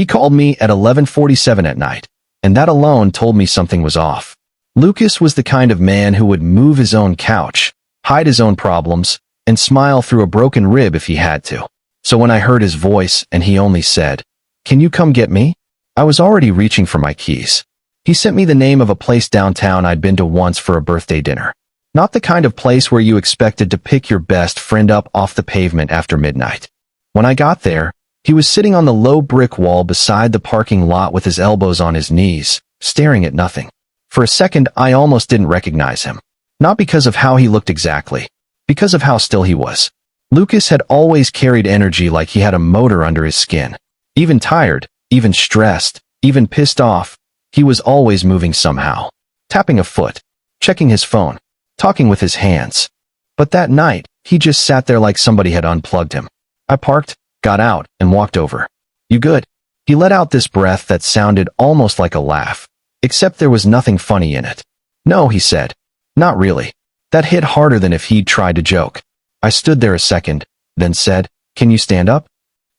He called me at 11:47 at night, and that alone told me something was off. Lucas was the kind of man who would move his own couch, hide his own problems, and smile through a broken rib if he had to. So when I heard his voice and he only said, "Can you come get me?" I was already reaching for my keys. He sent me the name of a place downtown I'd been to once for a birthday dinner. Not the kind of place where you expected to pick your best friend up off the pavement after midnight. When I got there, he was sitting on the low brick wall beside the parking lot with his elbows on his knees, staring at nothing. For a second, I almost didn't recognize him. Not because of how he looked exactly, because of how still he was. Lucas had always carried energy like he had a motor under his skin. Even tired, even stressed, even pissed off, he was always moving somehow. Tapping a foot, checking his phone, talking with his hands. But that night, he just sat there like somebody had unplugged him. I parked, got out, and walked over. "You good?" He let out this breath that sounded almost like a laugh, except there was nothing funny in it. "No," he said. "Not really." That hit harder than if he'd tried to joke. I stood there a second, then said, "Can you stand up?"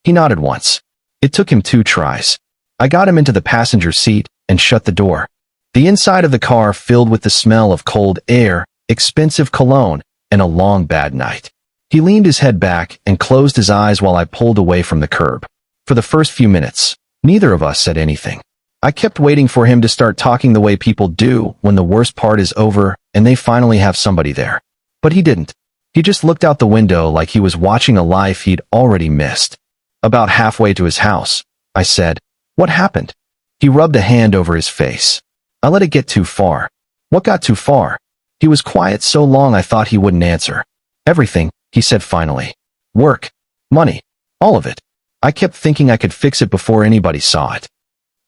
He nodded once. It took him 2 tries. I got him into the passenger seat and shut the door. The inside of the car filled with the smell of cold air, expensive cologne, and a long bad night. He leaned his head back and closed his eyes while I pulled away from the curb. For the first few minutes, neither of us said anything. I kept waiting for him to start talking the way people do when the worst part is over and they finally have somebody there. But he didn't. He just looked out the window like he was watching a life he'd already missed. About halfway to his house, I said, "What happened?" He rubbed a hand over his face. I let it get too far. What got too far? He was quiet so long I thought he wouldn't answer. "Everything," he said finally. "Work, money, all of it." I kept thinking I could fix it before anybody saw it.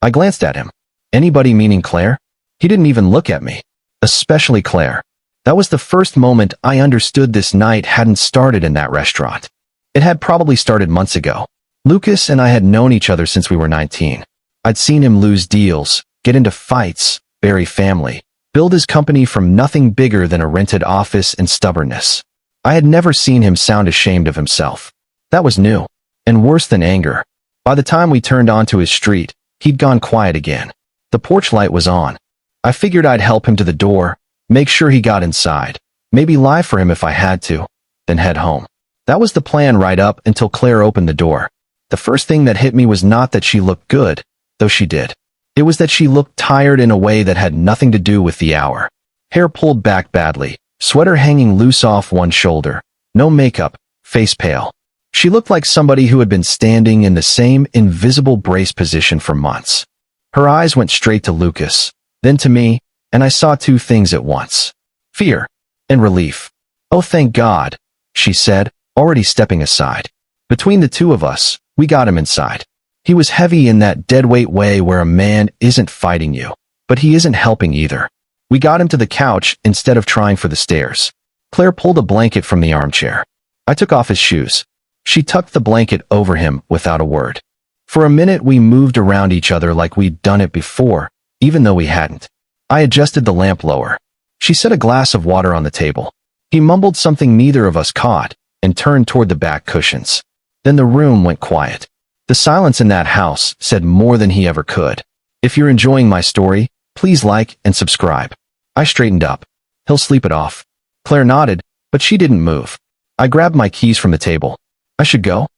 I glanced at him. Anybody meaning Claire? He didn't even look at me. Especially Claire. That was the first moment I understood this night hadn't started in that restaurant. It had probably started months ago. Lucas and I had known each other since we were 19. I'd seen him lose deals, get into fights, bury family, build his company from nothing bigger than a rented office and stubbornness. I had never seen him sound ashamed of himself. That was new. And worse than anger. By the time we turned onto his street, he'd gone quiet again. The porch light was on. I figured I'd help him to the door, make sure he got inside, maybe lie for him if I had to, then head home. That was the plan right up until Claire opened the door. The first thing that hit me was not that she looked good, though she did. It was that she looked tired in a way that had nothing to do with the hour. Hair pulled back badly, sweater hanging loose off one shoulder, no makeup, face pale. She looked like somebody who had been standing in the same invisible brace position for months. Her eyes went straight to Lucas, then to me, and I saw 2 things at once. Fear and relief. "Oh, thank God," she said, already stepping aside. Between the 2 of us, we got him inside. He was heavy in that deadweight way where a man isn't fighting you, but he isn't helping either. We got him to the couch instead of trying for the stairs. Claire pulled a blanket from the armchair. I took off his shoes. She tucked the blanket over him without a word. For a minute we moved around each other like we'd done it before, even though we hadn't. I adjusted the lamp lower. She set a glass of water on the table. He mumbled something neither of us caught and turned toward the back cushions. Then the room went quiet. The silence in that house said more than he ever could. If you're enjoying my story, please like and subscribe. I straightened up. He'll sleep it off. Claire nodded, but she didn't move. I grabbed my keys from the table. "I should go?"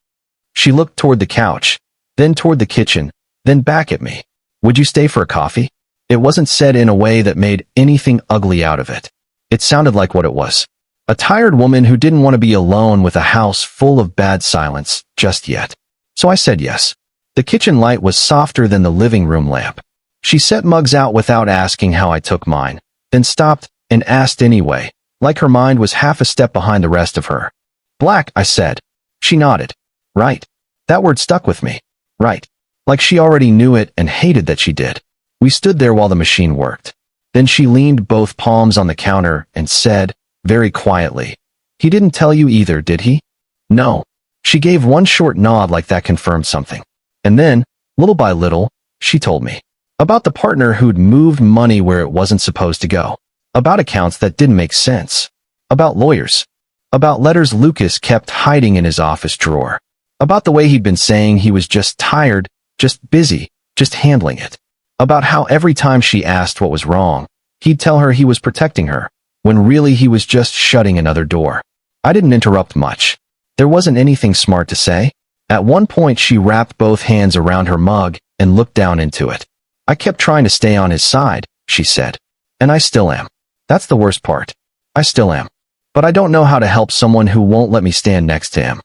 She looked toward the couch, then toward the kitchen, then back at me. "Would you stay for a coffee?" It wasn't said in a way that made anything ugly out of it. It sounded like what it was. A tired woman who didn't want to be alone with a house full of bad silence just yet. So I said yes. The kitchen light was softer than the living room lamp. She set mugs out without asking how I took mine, then stopped and asked anyway, like her mind was half a step behind the rest of her. "Black," I said. She nodded. "Right." That word stuck with me. Right. Like she already knew it and hated that she did. We stood there while the machine worked. Then she leaned both palms on the counter and said, very quietly, "He didn't tell you either, did he?" "No." She gave one short nod like that confirmed something. And then, little by little, she told me. About the partner who'd moved money where it wasn't supposed to go. About accounts that didn't make sense. About lawyers. About letters Lucas kept hiding in his office drawer. About the way he'd been saying he was just tired, Just busy, just handling it. About how every time she asked what was wrong, he'd tell her he was protecting her, when really he was just shutting another door. I didn't interrupt much. There wasn't anything smart to say. At one point she wrapped both hands around her mug and looked down into it. I kept trying to stay on his side, she said. And I still am. That's the worst part. I still am. But I don't know how to help someone who won't let me stand next to him.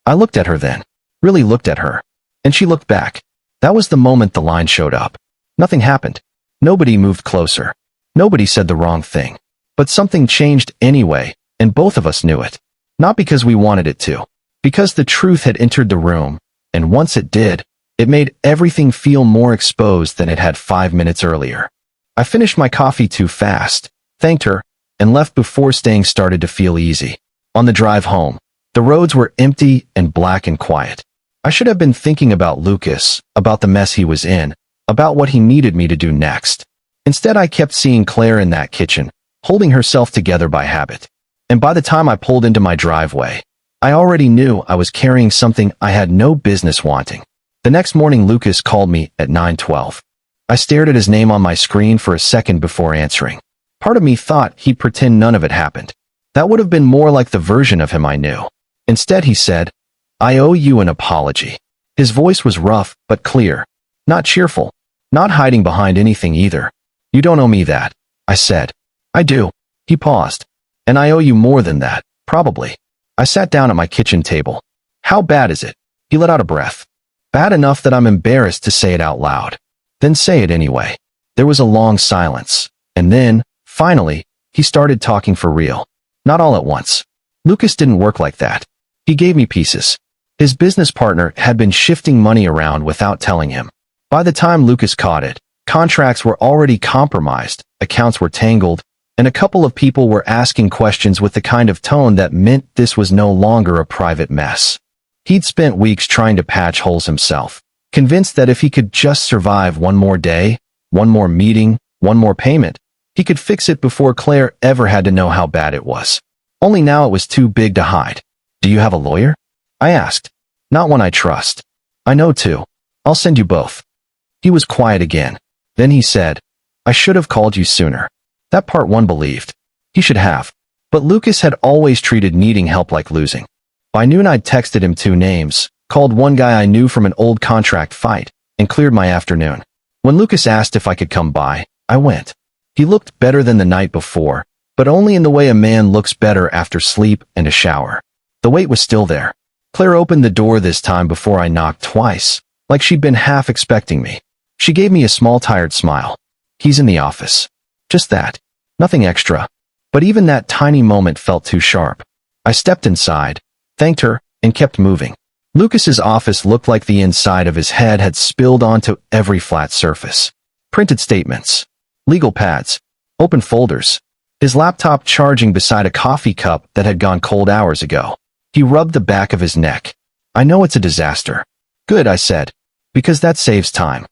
I looked at her then. Really looked at her. And she looked back. That was the moment the line showed up. Nothing happened. Nobody moved closer. Nobody said the wrong thing. But something changed anyway, and both of us knew it. Not because we wanted it to. Because the truth had entered the room, and once it did, it made everything feel more exposed than it had 5 minutes earlier. I finished my coffee too fast, thanked her, and left before staying started to feel easy. On the drive home, the roads were empty and black and quiet. I should have been thinking about Lucas, about the mess he was in, about what he needed me to do next. Instead, I kept seeing Claire in that kitchen, holding herself together by habit. And by the time I pulled into my driveway, I already knew I was carrying something I had no business wanting. The next morning, Lucas called me at 9:12. I stared at his name on my screen for a second before answering. Part of me thought he'd pretend none of it happened. That would have been more like the version of him I knew. Instead, he said, "I owe you an apology." His voice was rough but clear, not cheerful, not hiding behind anything either. "You don't owe me that," I said. "I do." He paused. "And I owe you more than that, probably." I sat down at my kitchen table. "How bad is it?" He let out a breath. "Bad enough that I'm embarrassed to say it out loud." "Then say it anyway." There was a long silence, and then, finally, he started talking for real. Not all at once. Lucas didn't work like that. He gave me pieces. His business partner had been shifting money around without telling him. By the time Lucas caught it, contracts were already compromised, accounts were tangled, and a couple of people were asking questions with the kind of tone that meant this was no longer a private mess. He'd spent weeks trying to patch holes himself, convinced that if he could just survive one more day, one more meeting, one more payment, he could fix it before Claire ever had to know how bad it was. Only now it was too big to hide. "Do you have a lawyer?" I asked. "Not one I trust." "I know two. I'll send you both." He was quiet again. Then he said, "I should have called you sooner." That part one believed. He should have. But Lucas had always treated needing help like losing. By noon I'd texted him 2 names, called one guy I knew from an old contract fight, and cleared my afternoon. When Lucas asked if I could come by, I went. He looked better than the night before, but only in the way a man looks better after sleep and a shower. The weight was still there. Claire opened the door this time before I knocked twice, like she'd been half expecting me. She gave me a small tired smile. "He's in the office." Just that. Nothing extra. But even that tiny moment felt too sharp. I stepped inside, thanked her, and kept moving. Lucas's office looked like the inside of his head had spilled onto every flat surface. Printed statements. Legal pads. Open folders. His laptop charging beside a coffee cup that had gone cold hours ago. He rubbed the back of his neck. "I know it's a disaster." "Good," I said. "Because that saves time."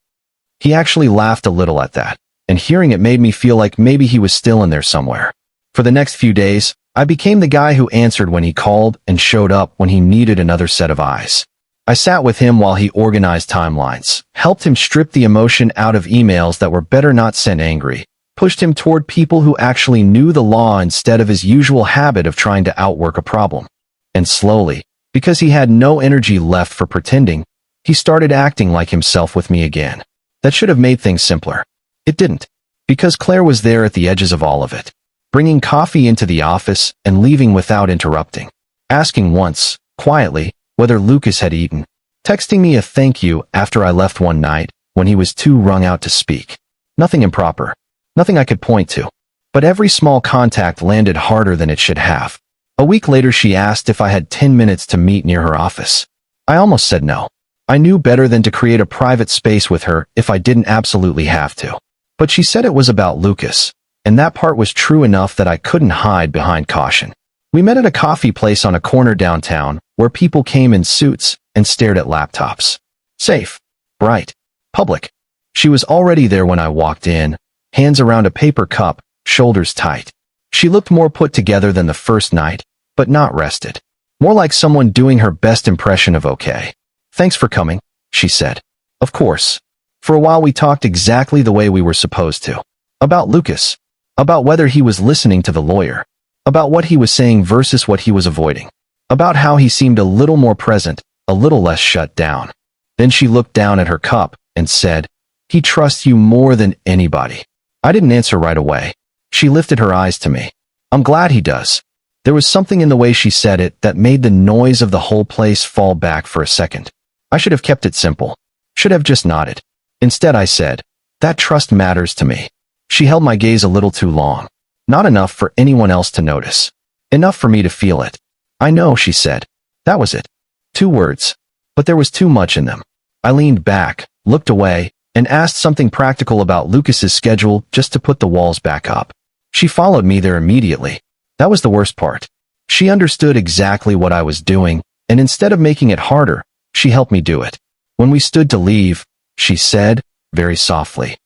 He actually laughed a little at that, and hearing it made me feel like maybe he was still in there somewhere. For the next few days, I became the guy who answered when he called and showed up when he needed another set of eyes. I sat with him while he organized timelines, helped him strip the emotion out of emails that were better not sent angry, pushed him toward people who actually knew the law instead of his usual habit of trying to outwork a problem. And slowly, because he had no energy left for pretending, he started acting like himself with me again. That should have made things simpler. It didn't, because Claire was there at the edges of all of it, bringing coffee into the office and leaving without interrupting, asking once, quietly, whether Lucas had eaten, texting me a thank you after I left one night when he was too wrung out to speak. Nothing improper, nothing I could point to, but every small contact landed harder than it should have. A week later she asked if I had 10 minutes to meet near her office. I almost said no. I knew better than to create a private space with her if I didn't absolutely have to. But she said it was about Lucas, and that part was true enough that I couldn't hide behind caution. We met at a coffee place on a corner downtown where people came in suits and stared at laptops. Safe, bright, public. She was already there when I walked in, hands around a paper cup, shoulders tight. She looked more put together than the first night, but not rested. More like someone doing her best impression of okay. "Thanks for coming," she said. Of course. For a while we talked exactly the way we were supposed to. About Lucas. About whether he was listening to the lawyer. About what he was saying versus what he was avoiding. About how he seemed a little more present, a little less shut down. Then she looked down at her cup and said, "He trusts you more than anybody." I didn't answer right away. She lifted her eyes to me. "I'm glad he does." There was something in the way she said it that made the noise of the whole place fall back for a second. I should have kept it simple. Should have just nodded. Instead I said, "That trust matters to me." She held my gaze a little too long. Not enough for anyone else to notice. Enough for me to feel it. "I know," she said. That was it. 2 words. But there was too much in them. I leaned back, looked away, and asked something practical about Lucas's schedule just to put the walls back up. She followed me there immediately. That was the worst part. She understood exactly what I was doing, and instead of making it harder, she helped me do it. When we stood to leave, she said, very softly,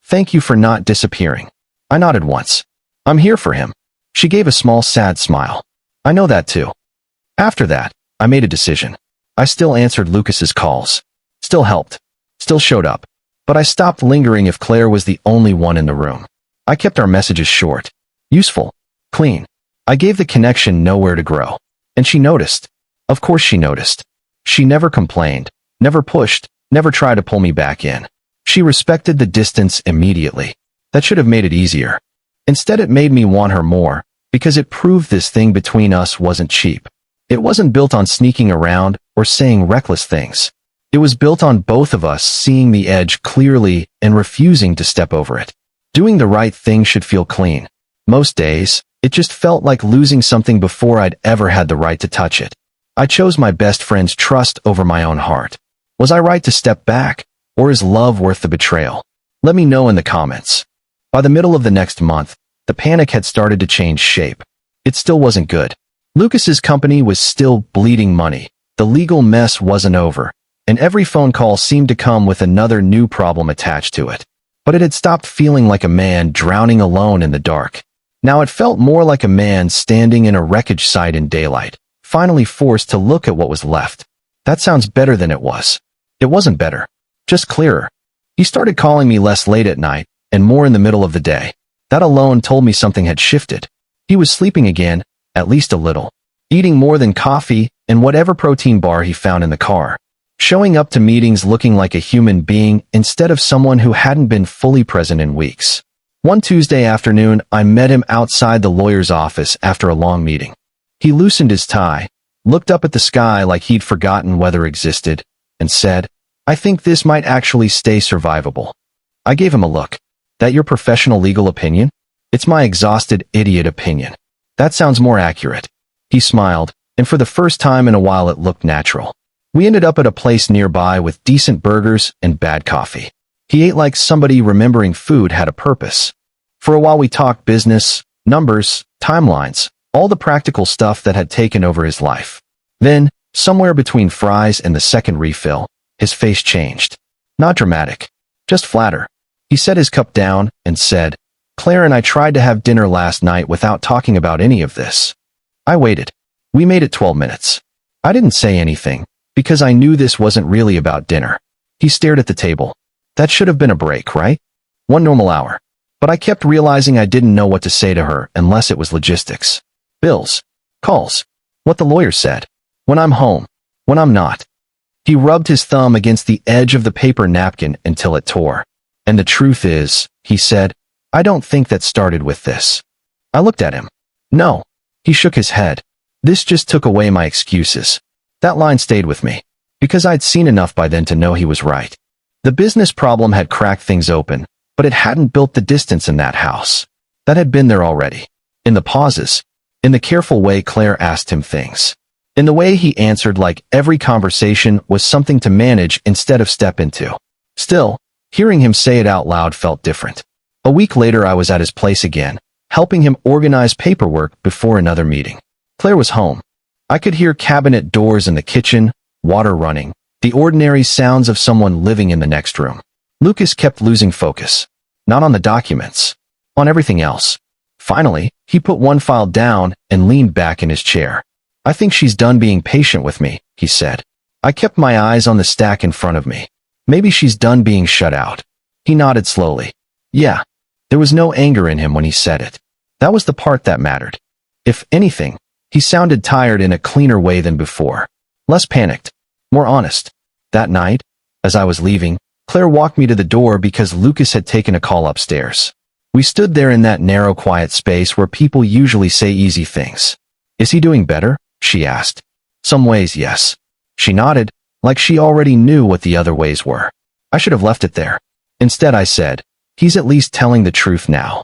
"Thank you for not disappearing." I nodded once. "I'm here for him." She gave a small sad smile. "I know that too." After that, I made a decision. I still answered Lucas's calls. Still helped. Still showed up. But I stopped lingering if Claire was the only one in the room. I kept our messages short. Useful. Clean. I gave the connection nowhere to grow. And she noticed. Of course she noticed. She never complained, never pushed, never tried to pull me back in. She respected the distance immediately. That should have made it easier. Instead it made me want her more, because it proved this thing between us wasn't cheap. It wasn't built on sneaking around or saying reckless things. It was built on both of us seeing the edge clearly and refusing to step over it. Doing the right thing should feel clean. Most days, it just felt like losing something before I'd ever had the right to touch it. I chose my best friend's trust over my own heart. Was I right to step back, or is love worth the betrayal? Let me know in the comments. By the middle of the next month, the panic had started to change shape. It still wasn't good. Lucas's company was still bleeding money. The legal mess wasn't over, and every phone call seemed to come with another new problem attached to it. But it had stopped feeling like a man drowning alone in the dark. Now it felt more like a man standing in a wreckage site in daylight, finally forced to look at what was left. That sounds better than it was. It wasn't better. Just clearer. He started calling me less late at night, and more in the middle of the day. That alone told me something had shifted. He was sleeping again, at least a little. Eating more than coffee and whatever protein bar he found in the car. Showing up to meetings looking like a human being instead of someone who hadn't been fully present in weeks. One Tuesday afternoon, I met him outside the lawyer's office after a long meeting. He loosened his tie, looked up at the sky like he'd forgotten weather existed, and said, "I think this might actually stay survivable." I gave him a look. "That your professional legal opinion?" "It's my exhausted idiot opinion." "That sounds more accurate." He smiled, and for the first time in a while it looked natural. We ended up at a place nearby with decent burgers and bad coffee. He ate like somebody remembering food had a purpose. For a while we talked business, numbers, timelines, all the practical stuff that had taken over his life. Then, somewhere between fries and the second refill, his face changed. Not dramatic, just flatter. He set his cup down and said, "Claire and I tried to have dinner last night without talking about any of this." I waited. We made it 12 minutes. I didn't say anything, because I knew this wasn't really about dinner. He stared at the table. That should have been a break, right? 1 normal hour. But I kept realizing I didn't know what to say to her unless it was logistics. Bills. Calls. What the lawyer said. When I'm home. When I'm not. He rubbed his thumb against the edge of the paper napkin until it tore. "And the truth is," he said, "I don't think that started with this." I looked at him. "No." He shook his head. "This just took away my excuses." That line stayed with me, because I'd seen enough by then to know he was right. The business problem had cracked things open, but it hadn't built the distance in that house. That had been there already. In the pauses. In the careful way Claire asked him things. In the way he answered like every conversation was something to manage instead of step into. Still, hearing him say it out loud felt different. A week later I was at his place again, helping him organize paperwork before another meeting. Claire was home. I could hear cabinet doors in the kitchen, water running, the ordinary sounds of someone living in the next room. Lucas kept losing focus. Not on the documents. On everything else. Finally, he put one file down and leaned back in his chair. "I think she's done being patient with me," he said. I kept my eyes on the stack in front of me. Maybe she's done being shut out. He nodded slowly. Yeah. There was no anger in him when he said it. That was the part that mattered. If anything, he sounded tired in a cleaner way than before. Less panicked. More honest. That night, as I was leaving, Claire walked me to the door because Lucas had taken a call upstairs. We stood there in that narrow, quiet space where people usually say easy things. Is he doing better? She asked. Some ways, yes. She nodded, like she already knew what the other ways were. I should have left it there. Instead, I said, he's at least telling the truth now.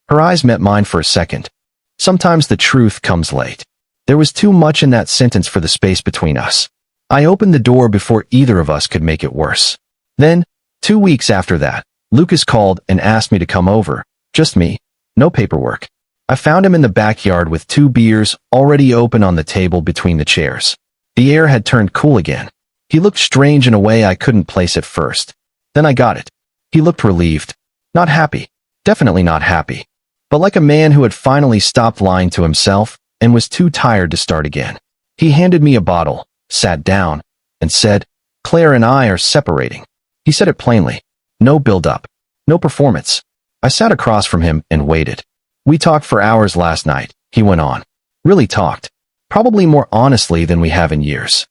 Her eyes met mine for a second. Sometimes the truth comes late. There was too much in that sentence for the space between us. I opened the door before either of us could make it worse. Then, 2 weeks after that, Lucas called and asked me to come over. Just me. No paperwork. I found him in the backyard with 2 beers already open on the table between the chairs. The air had turned cool again. He looked strange in a way I couldn't place at first. Then I got it. He looked relieved. Not happy. Definitely not happy. But like a man who had finally stopped lying to himself and was too tired to start again. He handed me a bottle, sat down, and said, Claire and I are separating. He said it plainly. No build-up. No performance. I sat across from him and waited. We talked for hours last night, he went on. Really talked. Probably more honestly than we have in years.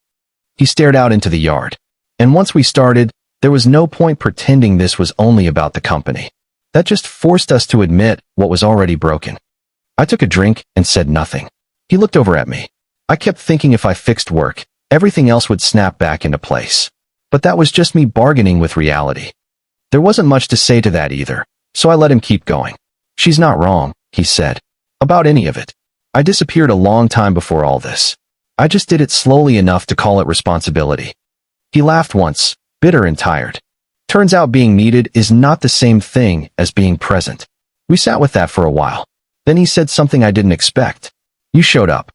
He stared out into the yard. And once we started, there was no point pretending this was only about the company. That just forced us to admit what was already broken. I took a drink and said nothing. He looked over at me. I kept thinking if I fixed work, everything else would snap back into place. But that was just me bargaining with reality. There wasn't much to say to that either, so I let him keep going. She's not wrong, he said. About any of it. I disappeared a long time before all this. I just did it slowly enough to call it responsibility. He laughed once, bitter and tired. Turns out being needed is not the same thing as being present. We sat with that for a while. Then he said something I didn't expect. You showed up.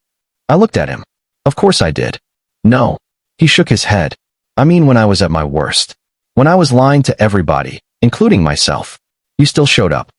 I looked at him. Of course I did. No. He shook his head. I mean when I was at my worst. When I was lying to everybody, including myself. You still showed up.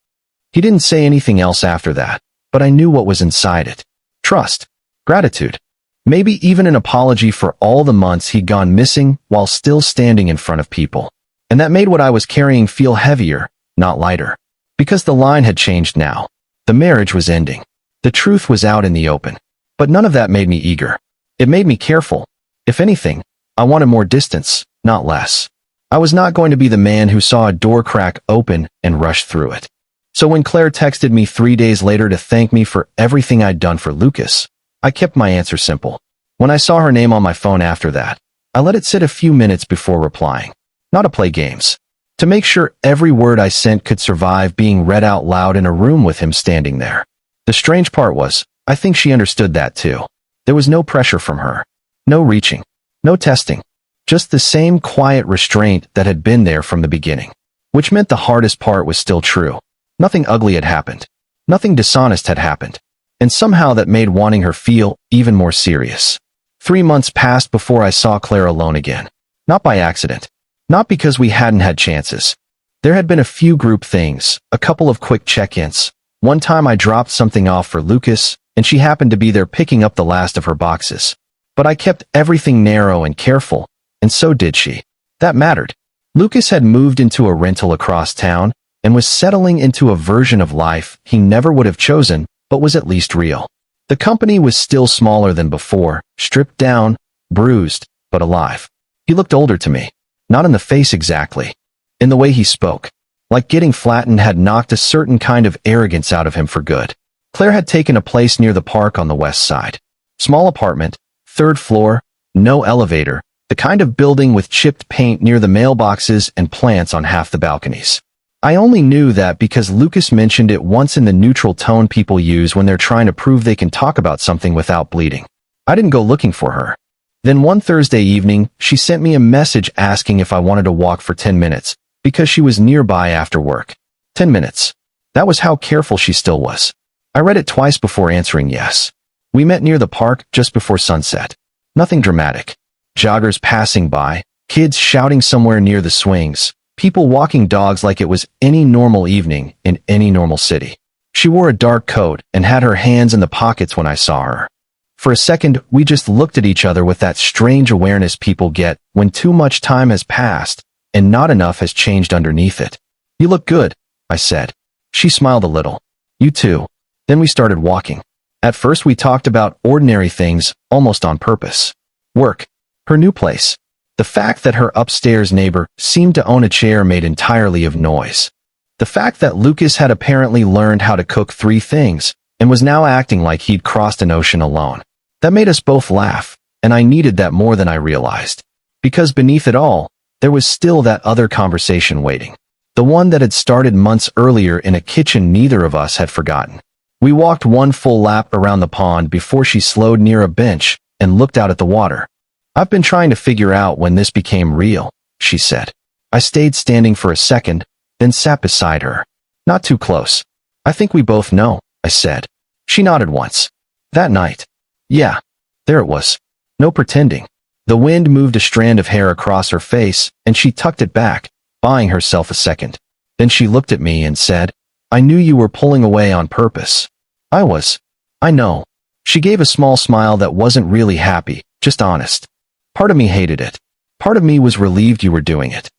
He didn't say anything else after that, but I knew what was inside it. Trust. Gratitude. Maybe even an apology for all the months he'd gone missing while still standing in front of people. And that made what I was carrying feel heavier, not lighter. Because the line had changed now. The marriage was ending. The truth was out in the open. But none of that made me eager. It made me careful. If anything, I wanted more distance, not less. I was not going to be the man who saw a door crack open and rushed through it. So when Claire texted me 3 days later to thank me for everything I'd done for Lucas, I kept my answer simple. When I saw her name on my phone after that, I let it sit a few minutes before replying. Not to play games. To make sure every word I sent could survive being read out loud in a room with him standing there. The strange part was, I think she understood that too. There was no pressure from her. No reaching. No testing. Just the same quiet restraint that had been there from the beginning. Which meant the hardest part was still true. Nothing ugly had happened. Nothing dishonest had happened. And somehow that made wanting her feel even more serious. 3 months passed before I saw Claire alone again. Not by accident. Not because we hadn't had chances. There had been a few group things, a couple of quick check-ins. One time I dropped something off for Lucas, and she happened to be there picking up the last of her boxes. But I kept everything narrow and careful, and so did she. That mattered. Lucas had moved into a rental across town, and was settling into a version of life he never would have chosen, but was at least real. The company was still smaller than before, stripped down, bruised, but alive. He looked older to me. Not in the face exactly. In the way he spoke. Like getting flattened had knocked a certain kind of arrogance out of him for good. Claire had taken a place near the park on the west side. Small apartment, 3rd floor, no elevator, the kind of building with chipped paint near the mailboxes and plants on half the balconies. I only knew that because Lucas mentioned it once in the neutral tone people use when they're trying to prove they can talk about something without bleeding. I didn't go looking for her. Then one Thursday evening, she sent me a message asking if I wanted to walk for 10 minutes, because she was nearby after work. 10 minutes. That was how careful she still was. I read it twice before answering yes. We met near the park just before sunset. Nothing dramatic. Joggers passing by, kids shouting somewhere near the swings, people walking dogs like it was any normal evening in any normal city. She wore a dark coat and had her hands in the pockets when I saw her. For a second, we just looked at each other with that strange awareness people get when too much time has passed, and not enough has changed underneath it. You look good, I said. She smiled a little. You too. Then we started walking. At first we talked about ordinary things, almost on purpose. Work. Her new place. The fact that her upstairs neighbor seemed to own a chair made entirely of noise. The fact that Lucas had apparently learned how to cook 3 things, and was now acting like he'd crossed an ocean alone. That made us both laugh, and I needed that more than I realized. Because beneath it all, there was still that other conversation waiting. The one that had started months earlier in a kitchen neither of us had forgotten. We walked one full lap around the pond before she slowed near a bench and looked out at the water. I've been trying to figure out when this became real, she said. I stayed standing for a second, then sat beside her. Not too close. I think we both know, I said. She nodded once. That night. Yeah. There it was. No pretending. The wind moved a strand of hair across her face, and she tucked it back, buying herself a second. Then she looked at me and said, I knew you were pulling away on purpose. I was. I know. She gave a small smile that wasn't really happy, just honest. Part of me hated it. Part of me was relieved you were doing it.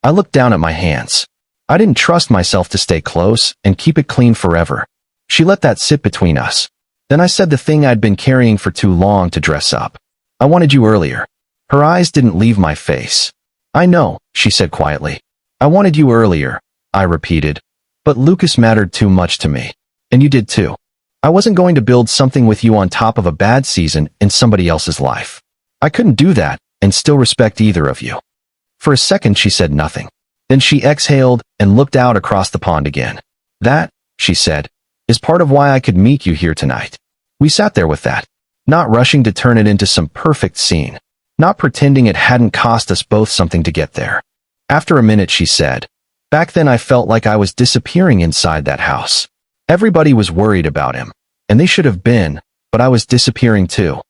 I looked down at my hands. I didn't trust myself to stay close and keep it clean forever. She let that sit between us. Then I said the thing I'd been carrying for too long to dress up. I wanted you earlier. Her eyes didn't leave my face. I know, she said quietly. I wanted you earlier, I repeated. But Lucas mattered too much to me. And you did too. I wasn't going to build something with you on top of a bad season in somebody else's life. I couldn't do that and still respect either of you. For a second she said nothing. Then she exhaled and looked out across the pond again. That, she said, is part of why I could meet you here tonight. We sat there with that, not rushing to turn it into some perfect scene, not pretending it hadn't cost us both something to get there. After a minute she said, back then I felt like I was disappearing inside that house. Everybody was worried about him, and they should have been, but I was disappearing too.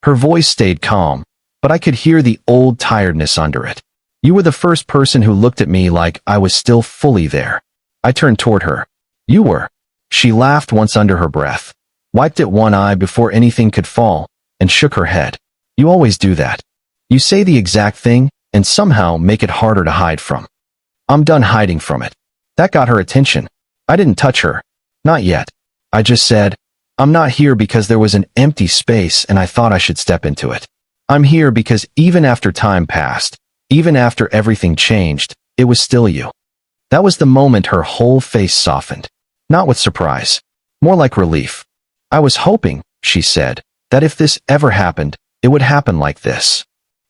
Her voice stayed calm, but I could hear the old tiredness under it. You were the first person who looked at me like I was still fully there. I turned toward her. You were. She laughed once under her breath, wiped at one eye before anything could fall, and shook her head. You always do that. You say the exact thing, and somehow make it harder to hide from. I'm done hiding from it. That got her attention. I didn't touch her. Not yet. I just said, I'm not here because there was an empty space and I thought I should step into it. I'm here because even after time passed, even after everything changed, it was still you. That was the moment her whole face softened. Not with surprise. More like relief. I was hoping, she said, that if this ever happened, it would happen like this.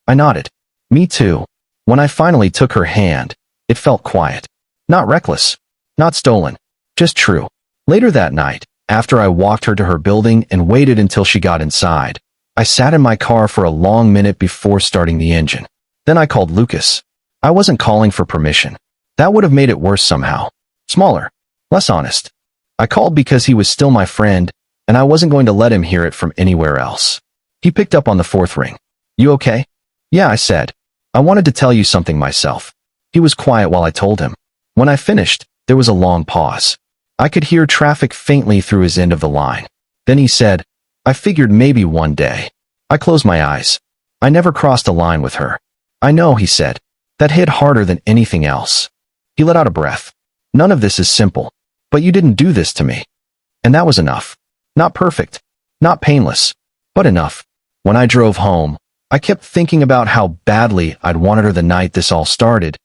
I nodded. Me too. When I finally took her hand, it felt quiet. Not reckless. Not stolen. Just true. Later that night, after I walked her to her building and waited until she got inside, I sat in my car for a long minute before starting the engine. Then I called Lucas. I wasn't calling for permission. That would have made it worse somehow. Smaller. Less honest. I called because he was still my friend, and I wasn't going to let him hear it from anywhere else. He picked up on the 4th ring. You okay? Yeah, I said. I wanted to tell you something myself. He was quiet while I told him. When I finished, there was a long pause. I could hear traffic faintly through his end of the line. Then he said, I figured maybe one day. I closed my eyes. I never crossed a line with her. I know, he said. That hit harder than anything else. He let out a breath. None of this is simple. But you didn't do this to me. And that was enough. Not perfect. Not painless. But enough. When I drove home, I kept thinking about how badly I'd wanted her the night this all started,